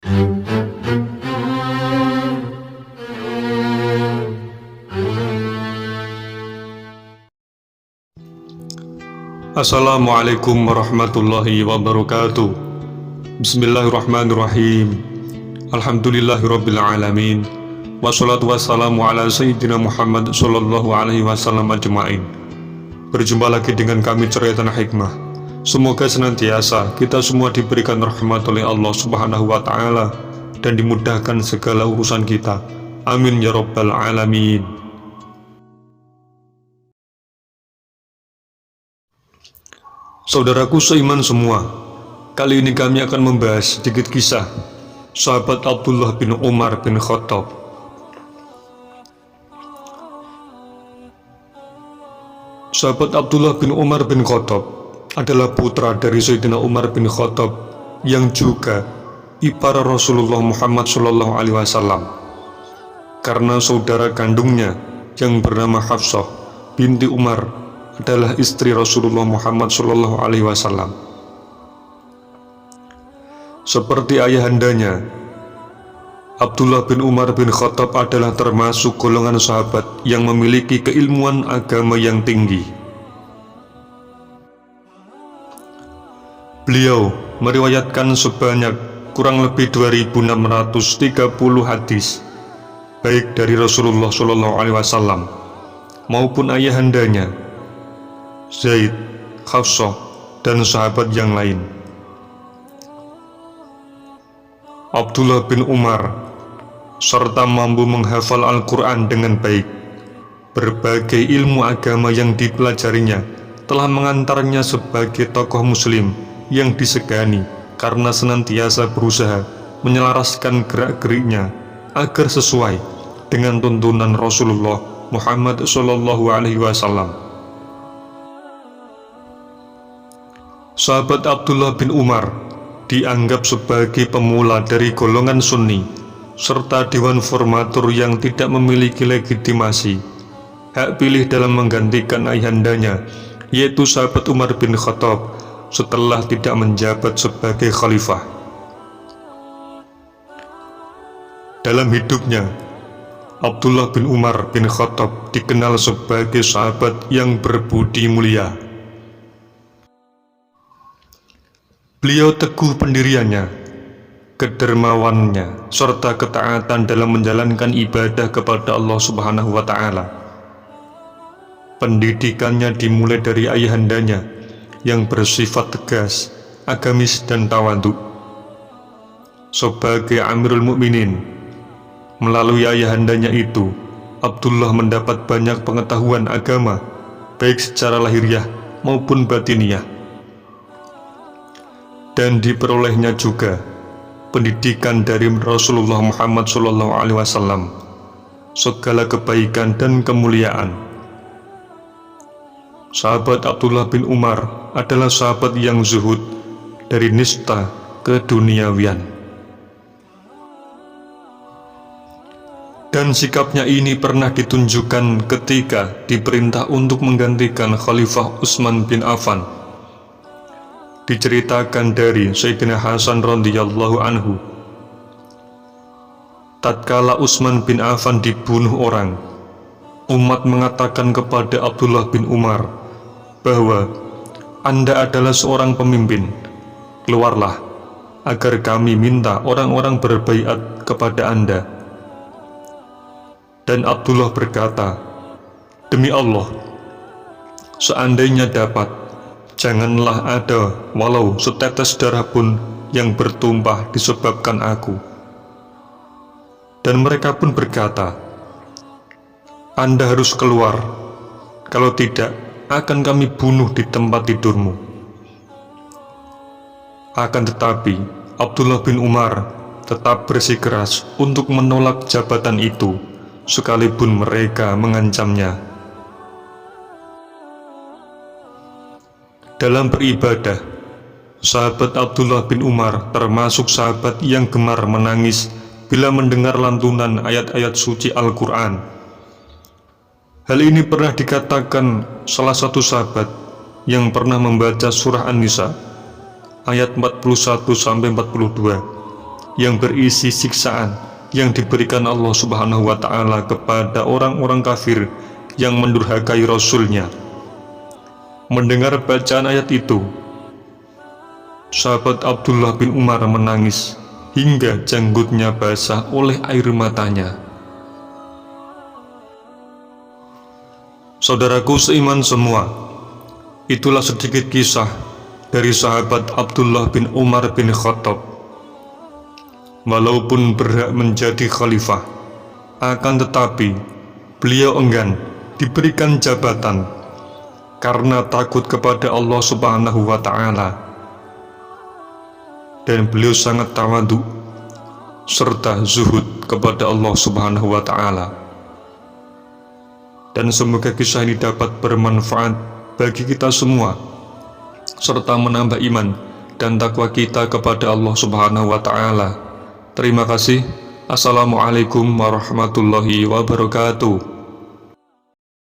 Assalamualaikum warahmatullahi wabarakatuh. Bismillahirrahmanirrahim. Alhamdulillahirabbil alamin. Wassalatu wassalamu ala sayyidina Muhammad sallallahu alaihi wasallam ajmain. Berjumpa lagi dengan kami Ceria Tanah Hikmah. Semoga senantiasa kita semua diberikan rahmat oleh Allah Subhanahu wa taala dan dimudahkan segala urusan kita. Amin ya rabbal alamin. Saudaraku seiman semua, kali ini kami akan membahas sedikit kisah sahabat Abdullah bin Umar bin Khattab. Sahabat Abdullah bin Umar bin Khattab adalah putra dari Sayyidina Umar bin Khattab yang juga ipar Rasulullah Muhammad SAW, karena saudara kandungnya yang bernama Hafsah binti Umar adalah istri Rasulullah Muhammad SAW. Seperti ayahandanya, Abdullah bin Umar bin Khattab adalah termasuk golongan sahabat yang memiliki keilmuan agama yang tinggi. Beliau meriwayatkan sebanyak kurang lebih 2630 hadis, baik dari Rasulullah SAW maupun ayahandanya Zaid, Hafsah, dan sahabat yang lain. Abdullah bin Umar serta mampu menghafal Al-Quran dengan baik. Berbagai ilmu agama yang dipelajarinya telah mengantarnya sebagai tokoh muslim yang disegani karena senantiasa berusaha menyelaraskan gerak-geriknya agar sesuai dengan tuntunan Rasulullah Muhammad SAW. Sahabat Abdullah bin Umar dianggap sebagai pemula dari golongan Sunni serta dewan formatur yang tidak memiliki legitimasi hak pilih dalam menggantikan ayahandanya, yaitu sahabat Umar bin Khattab setelah tidak menjabat sebagai khalifah. Dalam hidupnya, Abdullah bin Umar bin Khattab dikenal sebagai sahabat yang berbudi mulia. Beliau teguh pendiriannya, kedermawanannya, serta ketaatan dalam menjalankan ibadah kepada Allah Subhanahu wa taala. Pendidikannya dimulai dari ayahandanya yang bersifat tegas, agamis, dan tawadhu. Sebagai Amirul Mukminin, melalui ayahandanya itu, Abdullah mendapat banyak pengetahuan agama, baik secara lahiriah maupun batiniah. Dan diperolehnya juga pendidikan dari Rasulullah Muhammad SAW, segala kebaikan dan kemuliaan. Sahabat Abdullah bin Umar adalah sahabat yang zuhud dari nista ke duniawian. Dan sikapnya ini pernah ditunjukkan ketika diperintah untuk menggantikan Khalifah Utsman bin Affan. Diceritakan dari Sayyidina Hasan radhiyallahu anhu, tatkala Utsman bin Affan dibunuh orang, umat mengatakan kepada Abdullah bin Umar bahwa Anda adalah seorang pemimpin, keluarlah agar kami minta orang-orang berbaiat kepada Anda. Dan Abdullah berkata, demi Allah, seandainya dapat, janganlah ada walau setetes darah pun yang bertumpah disebabkan aku. Dan mereka pun berkata, Anda harus keluar, kalau tidak akan kami bunuh di tempat tidurmu. Akan tetapi Abdullah bin Umar tetap bersikeras untuk menolak jabatan itu, sekalipun mereka mengancamnya. Dalam beribadah, sahabat Abdullah bin Umar termasuk sahabat yang gemar menangis bila mendengar lantunan ayat-ayat suci Al-Quran. Hal ini pernah dikatakan salah satu sahabat yang pernah membaca surah An-Nisa ayat 41-42 yang berisi siksaan yang diberikan Allah Subhanahu wa Ta'ala kepada orang-orang kafir yang mendurhakai Rasul-Nya. Mendengar bacaan ayat itu, sahabat Abdullah bin Umar menangis hingga janggutnya basah oleh air matanya. Saudaraku seiman semua, itulah sedikit kisah dari sahabat Abdullah bin Umar bin Khattab. Walaupun berhak menjadi khalifah, akan tetapi beliau enggan diberikan jabatan karena takut kepada Allah Subhanahu wa Ta'ala, dan beliau sangat tawadhu serta zuhud kepada Allah Subhanahu wa Ta'ala. Dan semoga kisah ini dapat bermanfaat bagi kita semua serta menambah iman dan takwa kita kepada Allah Subhanahu wa Ta'ala. Terima kasih. Assalamualaikum warahmatullahi wabarakatuh.